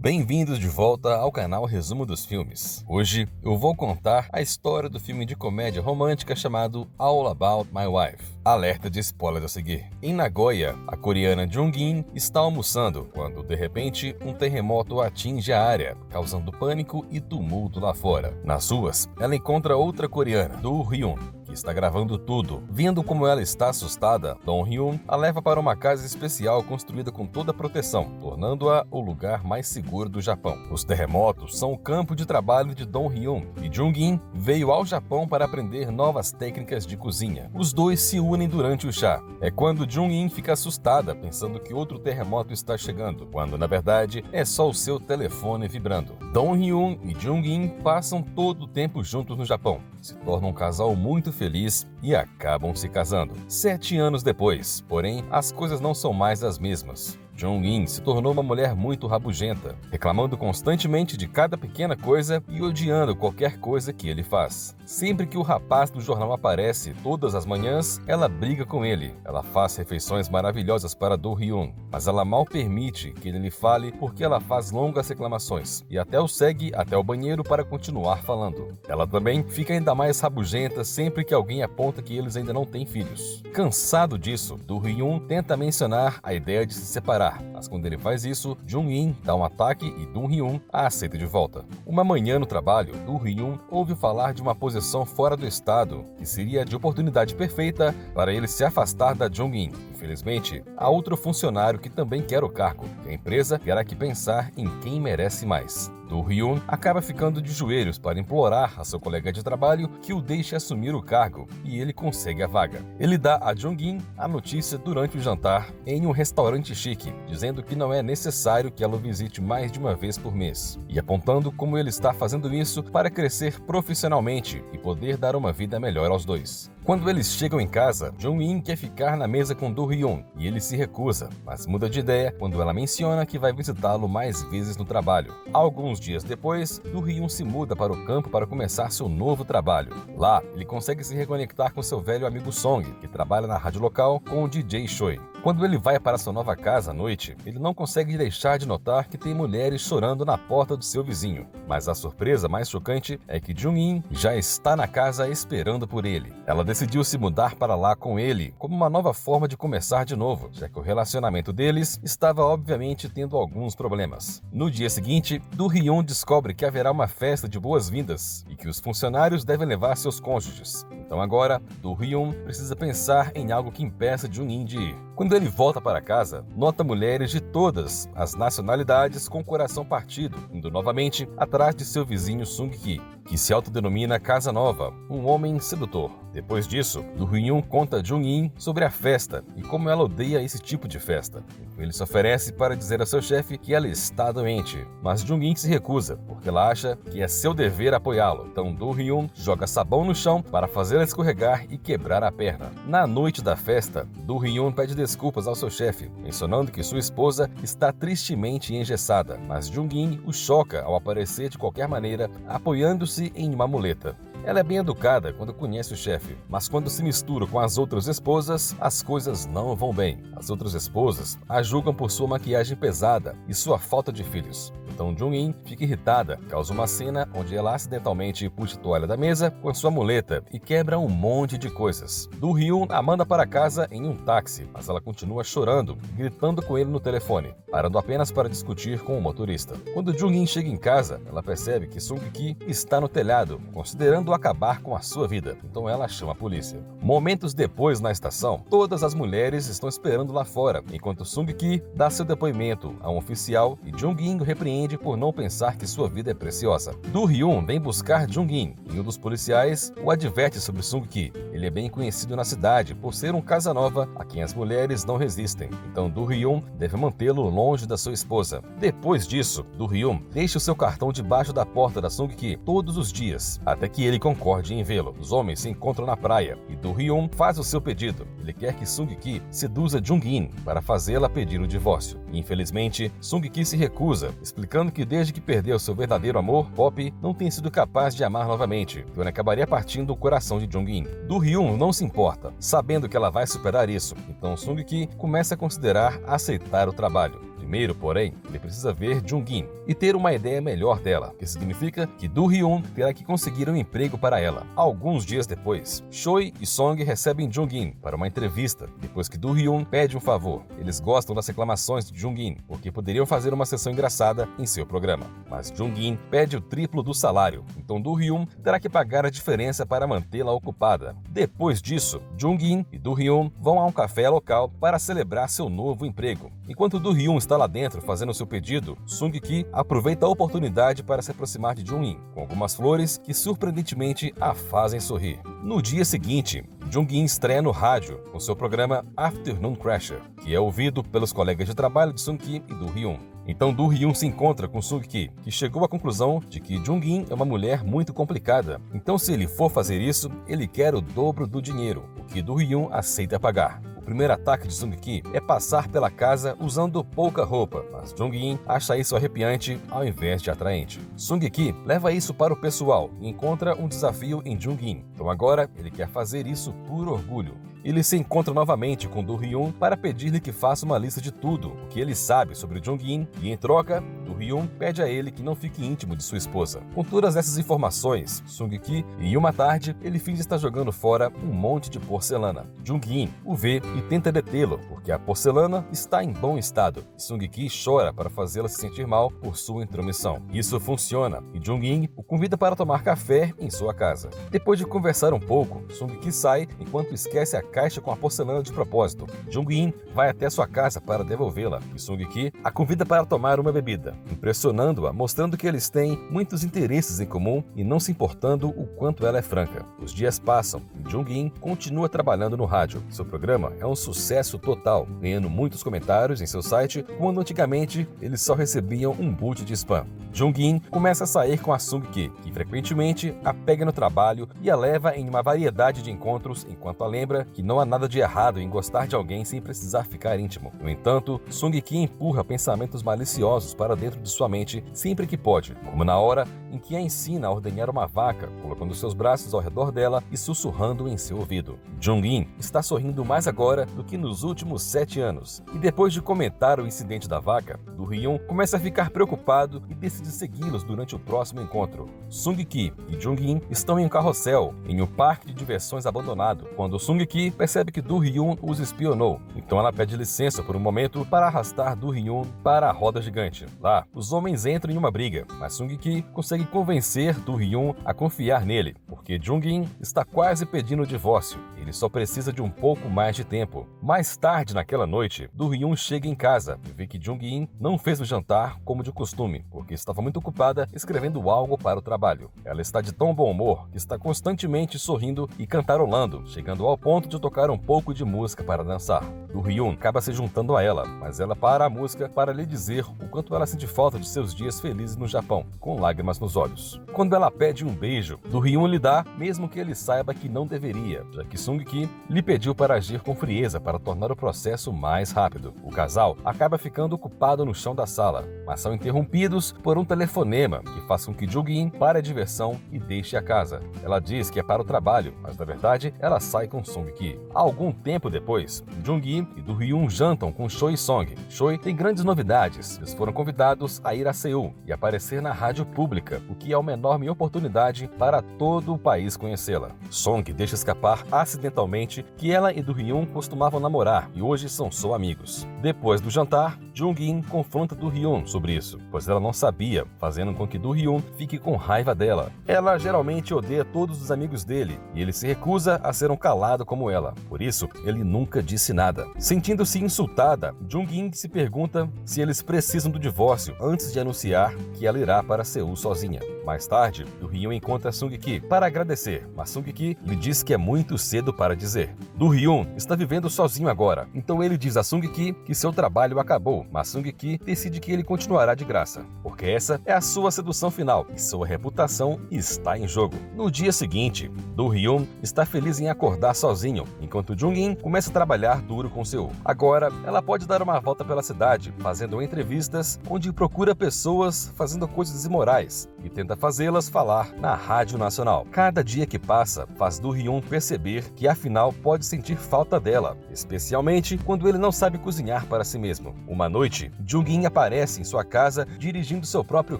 Bem-vindos de volta ao canal Resumo dos Filmes. Hoje eu vou contar a história do filme de comédia romântica chamado All About My Wife. Alerta de spoilers a seguir. Em Nagoya, a coreana Jung-in está almoçando quando, de repente, um terremoto atinge a área, causando pânico e tumulto lá fora. Nas ruas, ela encontra outra coreana, Do-hyun, que está gravando tudo. Vendo como ela está assustada, Dong-hyun a leva para uma casa especial construída com toda a proteção, tornando-a o lugar mais seguro do Japão. Os terremotos são o campo de trabalho de Dong-hyun e Jung-in veio ao Japão para aprender novas técnicas de cozinha. Os dois se unem durante o chá. É quando Jung-in fica assustada, pensando que outro terremoto está chegando, quando na verdade é só o seu telefone vibrando. Dong-hyun e Jung-in passam todo o tempo juntos no Japão, se tornam um casal muito feliz e acabam se casando. 7 anos depois, porém, as coisas não são mais as mesmas. Jung-in se tornou uma mulher muito rabugenta, reclamando constantemente de cada pequena coisa e odiando qualquer coisa que ele faz. Sempre que o rapaz do jornal aparece, todas as manhãs, ela briga com ele. Ela faz refeições maravilhosas para Do-hyun, mas ela mal permite que ele lhe fale porque ela faz longas reclamações e até o segue até o banheiro para continuar falando. Ela também fica ainda mais rabugenta sempre que alguém aponta que eles ainda não têm filhos. Cansado disso, Do-hyun tenta mencionar a ideia de se separar. Mas quando ele faz isso, Jung-in dá um ataque e Do-hyun a aceita de volta. Uma manhã no trabalho, Do-hyun ouve falar de uma posição fora do estado, que seria de oportunidade perfeita para ele se afastar da Jung-in. Infelizmente, há outro funcionário que também quer o cargo, e a empresa terá que pensar em quem merece mais. Do-hyun acaba ficando de joelhos para implorar a seu colega de trabalho que o deixe assumir o cargo, e ele consegue a vaga. Ele dá a Jung-in a notícia durante o jantar em um restaurante chique, dizendo que não é necessário que ela o visite mais de uma vez por mês, e apontando como ele está fazendo isso para crescer profissionalmente e poder dar uma vida melhor aos dois. Quando eles chegam em casa, Jung-in quer ficar na mesa com Do-hyun e ele se recusa, mas muda de ideia quando ela menciona que vai visitá-lo mais vezes no trabalho. Alguns dias depois, Do-hyun se muda para o campo para começar seu novo trabalho. Lá, ele consegue se reconectar com seu velho amigo Song, que trabalha na rádio local com o DJ Choi. Quando ele vai para sua nova casa à noite, ele não consegue deixar de notar que tem mulheres chorando na porta do seu vizinho. Mas a surpresa mais chocante é que Jung-in já está na casa esperando por ele. Ela decidiu se mudar para lá com ele, como uma nova forma de começar de novo, já que o relacionamento deles estava obviamente tendo alguns problemas. No dia seguinte, Do-hyun descobre que haverá uma festa de boas-vindas e que os funcionários devem levar seus cônjuges. Então agora, Do-hyun precisa pensar em algo que impeça Jung-in de ir. Quando ele volta para casa, nota mulheres de todas as nacionalidades com o coração partido, indo novamente atrás de seu vizinho Sung-ki, que se autodenomina Casa Nova, um homem sedutor. Depois disso, Do-hyun conta a Jung-in sobre a festa e como ela odeia esse tipo de festa. Ele se oferece para dizer a seu chefe que ela está doente, mas Jung-in se recusa, porque ela acha que é seu dever apoiá-lo. Então Do-hyun joga sabão no chão para fazê-la escorregar e quebrar a perna. Na noite da festa, Do-hyun pede desculpas ao seu chefe, mencionando que sua esposa está tristemente engessada, mas Jung-in o choca ao aparecer de qualquer maneira, apoiando-se em uma muleta. Ela é bem educada quando conhece o chefe, mas quando se mistura com as outras esposas, as coisas não vão bem. As outras esposas a julgam por sua maquiagem pesada e sua falta de filhos. Então Jung-in fica irritada, causa uma cena onde ela acidentalmente puxa a toalha da mesa com sua muleta e quebra um monte de coisas. Do-hyun a manda para casa em um táxi, mas ela continua chorando, gritando com ele no telefone, parando apenas para discutir com o motorista. Quando Jung-in chega em casa, ela percebe que Sung-ki está no telhado, considerando acabar com a sua vida. Então ela chama a polícia. Momentos depois, na estação, todas as mulheres estão esperando lá fora, enquanto Sung-ki dá seu depoimento a um oficial e Jung-in o repreende por não pensar que sua vida é preciosa. Do-hyun vem buscar Jung-in e um dos policiais o adverte sobre Sung-ki. Ele é bem conhecido na cidade por ser um Casanova a quem as mulheres não resistem. Então Do-hyun deve mantê-lo longe da sua esposa. Depois disso, Do-hyun deixa o seu cartão debaixo da porta da Sung-ki todos os dias, até que ele concorde em vê-lo. Os homens se encontram na praia e Do-hyun faz o seu pedido. Ele quer que Sung-ki seduza Jung-in para fazê-la pedir o divórcio. Infelizmente, Sung-ki se recusa, explicando que desde que perdeu seu verdadeiro amor, Pop não tem sido capaz de amar novamente, então ele acabaria partindo o coração de Jung-in. Do-hyun não se importa, sabendo que ela vai superar isso, então Sung-ki começa a considerar aceitar o trabalho. Primeiro, porém, ele precisa ver Jung-in e ter uma ideia melhor dela, que significa que Do-hyun terá que conseguir um emprego para ela. Alguns dias depois, Choi e Song recebem Jung-in para uma entrevista, depois que Do-hyun pede um favor. Eles gostam das reclamações de Jung-in, porque poderiam fazer uma sessão engraçada em seu programa. Mas Jung-in pede o triplo do salário, então Do-hyun terá que pagar a diferença para mantê-la ocupada. Depois disso, Jung-in e Do-hyun vão a um café local para celebrar seu novo emprego. Enquanto Do-hyun está lá dentro fazendo seu pedido, Sung-ki aproveita a oportunidade para se aproximar de Jung-in, com algumas flores que surpreendentemente a fazem sorrir. No dia seguinte, Jung-in estreia no rádio com seu programa Afternoon Crasher, que é ouvido pelos colegas de trabalho de Sung-ki e Do-hyun. Então Do-hyun se encontra com Sung-ki, que chegou à conclusão de que Jung-in é uma mulher muito complicada. Então, se ele for fazer isso, ele quer o dobro do dinheiro, o que Do-hyun aceita pagar. O primeiro ataque de Sung-ki é passar pela casa usando pouca roupa, mas Jung-in acha isso arrepiante ao invés de atraente. Sung-ki leva isso para o pessoal e encontra um desafio em Jung-in. Então agora ele quer fazer isso por orgulho. Ele se encontra novamente com Do-hyun para pedir-lhe que faça uma lista de tudo o que ele sabe sobre Jung-in e, em troca, Do-hyun pede a ele que não fique íntimo de sua esposa. Com todas essas informações, Sung-ki, em uma tarde, ele finge estar jogando fora um monte de porcelana. Jung-in o vê e tenta detê-lo, porque a porcelana está em bom estado. E Sung-ki chora para fazê-la se sentir mal por sua intromissão. Isso funciona, e Jung-in o convida para tomar café em sua casa. Depois de conversar um pouco, Sung-ki sai enquanto esquece a caixa com a porcelana de propósito. Jung-in vai até sua casa para devolvê-la, e Sung-ki a convida para tomar uma bebida, impressionando-a, mostrando que eles têm muitos interesses em comum e não se importando o quanto ela é franca. Os dias passam e Jung-in continua trabalhando no rádio. Seu programa é um sucesso total, ganhando muitos comentários em seu site, quando antigamente eles só recebiam um boot de spam. Jung-in começa a sair com a Sung-ki, que frequentemente a pega no trabalho e a leva em uma variedade de encontros, enquanto a lembra que não há nada de errado em gostar de alguém sem precisar ficar íntimo. No entanto, Sung-ki empurra pensamentos maliciosos para dentro de sua mente sempre que pode, como na hora em que a ensina a ordenhar uma vaca, colocando seus braços ao redor dela e sussurrando em seu ouvido. Jung-in está sorrindo mais agora do que nos últimos 7 anos, e depois de comentar o incidente da vaca, Do-hyun começa a ficar preocupado e decide segui-los durante o próximo encontro. Sung-ki e Jung-in estão em um carrossel, em um parque de diversões abandonado, quando Sung-ki percebe que Do-hyun os espionou. Então ela pede licença por um momento para arrastar Do-hyun para a roda gigante. Lá, os homens entram em uma briga, mas Sung-ki consegue convencer Do-hyun a confiar nele, porque Jung-in está quase pedindo o divórcio. Ele só precisa de um pouco mais de tempo. Mais tarde naquela noite, Do-hyun chega em casa e vê que Jung-in não fez o jantar como de costume, porque estava muito ocupada escrevendo algo para o trabalho. Ela está de tão bom humor que está constantemente sorrindo e cantarolando, chegando ao ponto de tocar um pouco de música para dançar. Do-hyun acaba se juntando a ela, mas ela para a música para lhe dizer o quanto ela sente falta de seus dias felizes no Japão, com lágrimas nos olhos. Quando ela pede um beijo, Do-hyun lhe dá, mesmo que ele saiba que não deveria, já que Sung-ki lhe pediu para agir com frieza para tornar o processo mais rápido. O casal acaba ficando ocupado no chão da sala, mas são interrompidos por um telefonema que faz com que Jung-in pare a diversão e deixe a casa. Ela diz que é para o trabalho, mas na verdade ela sai com Sung-ki. Algum tempo depois, Jung-in e Do-hyun jantam com Choi e Song. Choi tem grandes novidades. Eles foram convidados a ir a Seul e aparecer na rádio pública, o que é uma enorme oportunidade para todo o país conhecê-la. Song deixa escapar acidentalmente que ela e Do-hyun costumavam namorar e hoje são só amigos. Depois do jantar, Jung-in confronta Do-hyun sobre isso, pois ela não sabia, fazendo com que Do-hyun fique com raiva dela. Ela geralmente odeia todos os amigos dele e ele se recusa a ser um calado como ela. Por isso, ele nunca disse nada. Sentindo-se insultada, Jung-in se pergunta se eles precisam do divórcio antes de anunciar que ela irá para Seul sozinha. Mais tarde, Do-hyun encontra Sung-ki para agradecer, mas Sung-ki lhe diz que é muito cedo para dizer. Do-hyun está vivendo sozinho agora, então ele diz a Sung-ki que seu trabalho acabou, mas Sung-ki decide que ele continuará de graça, porque essa é a sua sedução final e sua reputação está em jogo. No dia seguinte, Do-hyun está feliz em acordar sozinho, enquanto Jung-in começa a trabalhar duro com Seul. Agora, ela pode dar uma volta pela cidade, fazendo entrevistas onde procura pessoas fazendo coisas imorais e tenta tenta fazê-las falar na Rádio Nacional. Cada dia que passa faz Do-hyun perceber que afinal pode sentir falta dela, especialmente quando ele não sabe cozinhar para si mesmo. Uma noite, Jung-in aparece em sua casa dirigindo seu próprio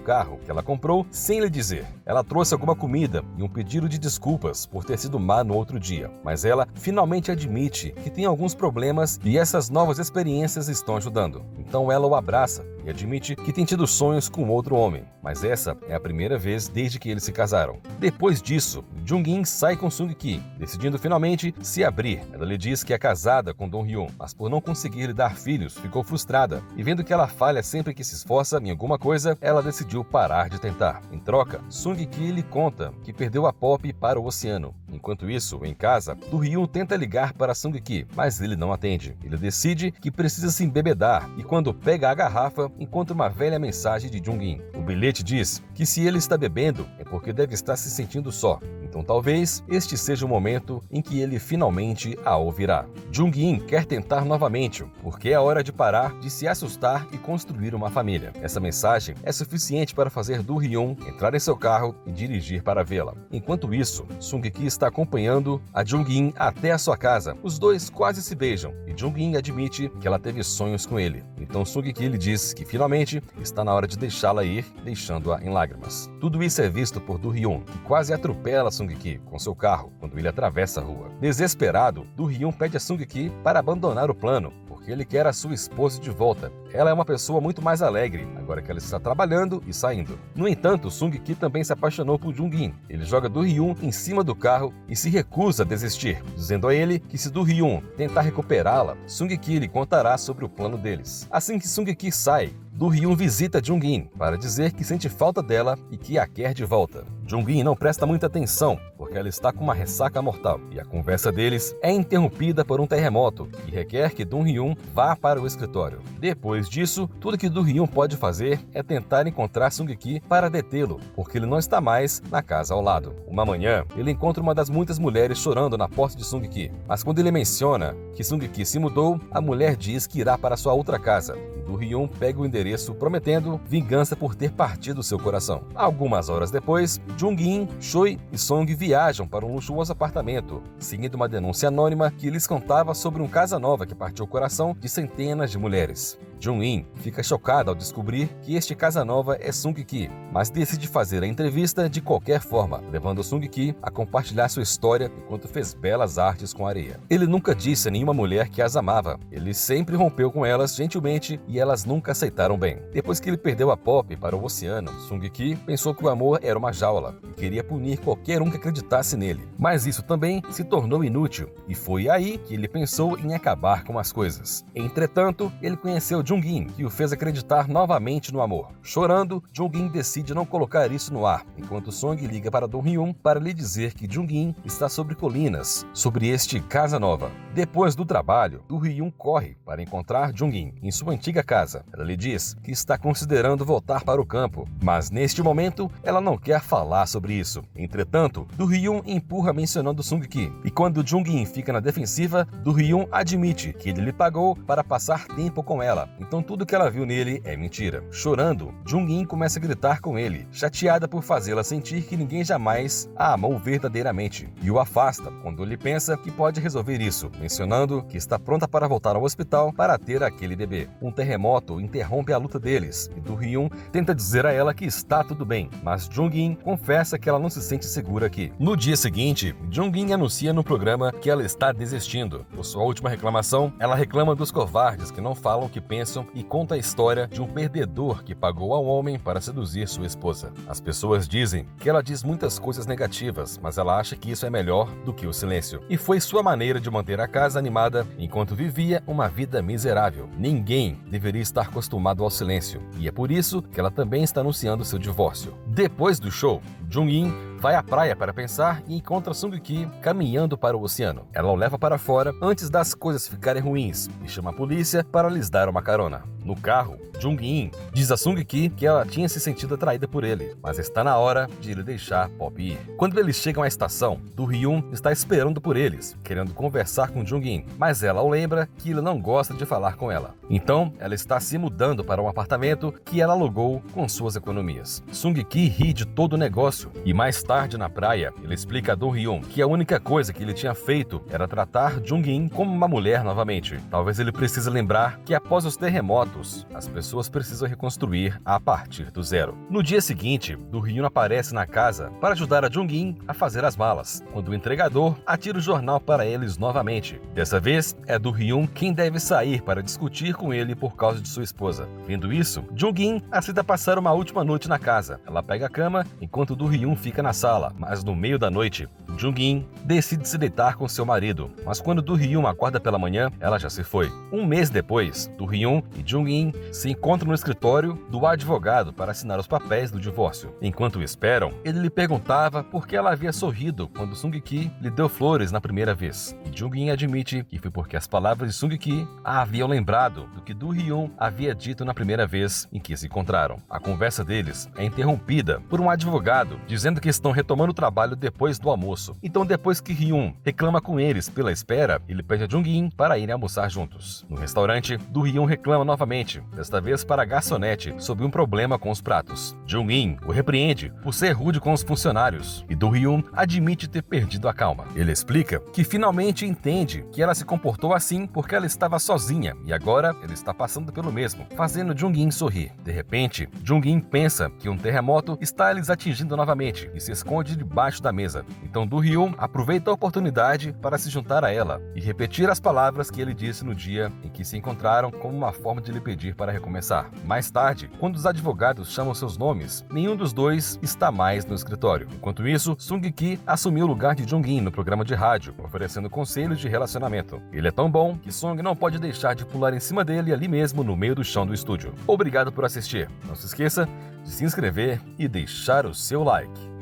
carro, que ela comprou sem lhe dizer. Ela trouxe alguma comida e um pedido de desculpas por ter sido má no outro dia, mas ela finalmente admite que tem alguns problemas e essas novas experiências estão ajudando. Então ela o abraça e admite que tem tido sonhos com outro homem, mas essa é a primeira vez desde que eles se casaram. Depois disso, Jung-in sai com Sung-ki, decidindo finalmente se abrir. Ela lhe diz que é casada com Do-hyun, mas por não conseguir lhe dar filhos, ficou frustrada. E vendo que ela falha sempre que se esforça em alguma coisa, ela decidiu parar de tentar. Em troca, Sung-ki lhe conta que perdeu a Pop para o oceano. Enquanto isso, em casa, Do-hyun tenta ligar para Sung-ki, mas ele não atende. Ele decide que precisa se embebedar e quando pega a garrafa, encontra uma velha mensagem de Jung-in. O bilhete diz que se ele está bebendo é porque deve estar se sentindo só. Então talvez este seja o momento em que ele finalmente a ouvirá. Jung-in quer tentar novamente, porque é hora de parar de se assustar e construir uma família. Essa mensagem é suficiente para fazer Do-hyun entrar em seu carro e dirigir para vê-la. Enquanto isso, Sung-ki está acompanhando a Jung-in até a sua casa. Os dois quase se beijam e Jung-in admite que ela teve sonhos com ele. Então Sung-ki lhe diz que finalmente está na hora de deixá-la ir, deixando-a em lágrimas. Tudo isso é visto por Do-hyun, que quase atropela Sung-ki com seu carro quando ele atravessa a rua. Desesperado, Do-hyun pede a Sung-ki para abandonar o plano, porque ele quer a sua esposa de volta. Ela é uma pessoa muito mais alegre, agora que ela está trabalhando e saindo. No entanto, Sung-ki também se apaixonou por Jung-in. Ele joga Do-hyun em cima do carro e se recusa a desistir, dizendo a ele que se Do-hyun tentar recuperá-la, Sung-ki lhe contará sobre o plano deles. Assim que Sung-ki sai, Do-hyun visita Jung-in para dizer que sente falta dela e que a quer de volta. Jung-in não presta muita atenção, porque ela está com uma ressaca mortal, e a conversa deles é interrompida por um terremoto, que requer que Do-hyun vá para o escritório. Depois disso, tudo que Do-hyun pode fazer é tentar encontrar Sung-ki para detê-lo, porque ele não está mais na casa ao lado. Uma manhã, ele encontra uma das muitas mulheres chorando na porta de Sung-ki, mas quando ele menciona que Sung-ki se mudou, a mulher diz que irá para sua outra casa. Do-hyun pega o endereço prometendo vingança por ter partido seu coração. Algumas horas depois, Jung-in, Choi e Song viajam para um luxuoso apartamento, seguindo uma denúncia anônima que lhes contava sobre um casa nova que partiu o coração de centenas de mulheres. Jung-in fica chocado ao descobrir que este casa nova é Sung-ki, mas decide fazer a entrevista de qualquer forma, levando Sung-ki a compartilhar sua história enquanto fez belas artes com areia. Ele nunca disse a nenhuma mulher que as amava. Ele sempre rompeu com elas gentilmente e elas nunca aceitaram bem. Depois que ele perdeu a Pop para o oceano, Sung-ki pensou que o amor era uma jaula e queria punir qualquer um que acreditasse nele. Mas isso também se tornou inútil e foi aí que ele pensou em acabar com as coisas. Entretanto, ele conheceu Jung-in, que o fez acreditar novamente no amor. Chorando, Jung-in decide não colocar isso no ar, enquanto Song liga para Do-hyun para lhe dizer que Jung-in está sobre colinas, sobre este casa nova. Depois do trabalho, Do-hyun corre para encontrar Jung-in em sua antiga casa. Ela lhe diz que está considerando voltar para o campo, mas neste momento ela não quer falar sobre isso. Entretanto, Do-hyun empurra mencionando Sung-ki, e quando Jung-in fica na defensiva, Do-hyun admite que ele lhe pagou para passar tempo com ela. Então tudo que ela viu nele é mentira. Chorando, Jung-in começa a gritar com ele, chateada por fazê-la sentir que ninguém jamais a amou verdadeiramente, e o afasta quando ele pensa que pode resolver isso, mencionando que está pronta para voltar ao hospital para ter aquele bebê. Um terremoto interrompe a luta deles, e Do-hyun tenta dizer a ela que está tudo bem, mas Jung-in confessa que ela não se sente segura aqui. No dia seguinte, Jung-in anuncia no programa que ela está desistindo. Por sua última reclamação, ela reclama dos covardes que não falam o que pensam e conta a história de um perdedor que pagou a um homem para seduzir sua esposa. As pessoas dizem que ela diz muitas coisas negativas, mas ela acha que isso é melhor do que o silêncio. E foi sua maneira de manter a casa animada enquanto vivia uma vida miserável. Ninguém deveria estar acostumado ao silêncio, e é por isso que ela também está anunciando seu divórcio. Depois do show, Jung-in vai à praia para pensar e encontra Sung-ki caminhando para o oceano. Ela o leva para fora antes das coisas ficarem ruins e chama a polícia para lhes dar uma carona. No carro, Jung-in diz a Sung-ki que ela tinha se sentido atraída por ele, mas está na hora de ele deixar Pop ir. Quando eles chegam à estação, Do-hyun está esperando por eles, querendo conversar com Jung-in, mas ela o lembra que ele não gosta de falar com ela. Então, ela está se mudando para um apartamento que ela alugou com suas economias. Sung-ki ri de todo o negócio e mais tarde na praia, ele explica a Do-hyun que a única coisa que ele tinha feito era tratar Jung-in como uma mulher novamente. Talvez ele precise lembrar que após os terremotos, as pessoas precisam reconstruir a partir do zero. No dia seguinte, Do-hyun aparece na casa para ajudar a Jung-in a fazer as malas, quando o entregador atira o jornal para eles novamente. Dessa vez, é Do-hyun quem deve sair para discutir com ele por causa de sua esposa. Vendo isso, Jung-in aceita passar uma última noite na casa. Ela pega a cama enquanto Do-hyun fica na sala, mas no meio da noite, Jung-in decide se deitar com seu marido, mas quando Do-hyun acorda pela manhã, ela já se foi. Um mês depois, Do-hyun e Jung-in se encontram no escritório do advogado para assinar os papéis do divórcio. Enquanto esperam, ele lhe perguntava por que ela havia sorrido quando Sung-ki lhe deu flores na primeira vez. E Jung-in admite que foi porque as palavras de Sung-ki a haviam lembrado do que Do-hyun havia dito na primeira vez em que se encontraram. A conversa deles é interrompida por um advogado dizendo que estão retomando o trabalho depois do almoço. Então, depois que Hyun reclama com eles pela espera, ele pede a Jung-in para irem almoçar juntos. No restaurante, Do-hyun reclama novamente, desta vez para a garçonete, sobre um problema com os pratos. Jung-in o repreende por ser rude com os funcionários, e Do-hyun admite ter perdido a calma. Ele explica que finalmente entende que ela se comportou assim porque ela estava sozinha, e agora ele está passando pelo mesmo, fazendo Jung-in sorrir. De repente, Jung-in pensa que um terremoto está lhes atingindo novamente, e se esconde debaixo da mesa. Então Do-hyun aproveita a oportunidade para se juntar a ela, e repetir as palavras que ele disse no dia em que se encontraram como uma forma de lhe pedir para recomeçar. Mais tarde, quando os advogados chamam seus nomes, nenhum dos dois está mais no escritório. Enquanto isso, Sung-ki assumiu o lugar de Jung-in no programa de rádio, oferecendo conselhos de relacionamento. Ele é tão bom que Sung não pode deixar de pular em cima dele ali mesmo no meio do chão do estúdio. Obrigado por assistir. Não se esqueça de se inscrever e deixar o seu like.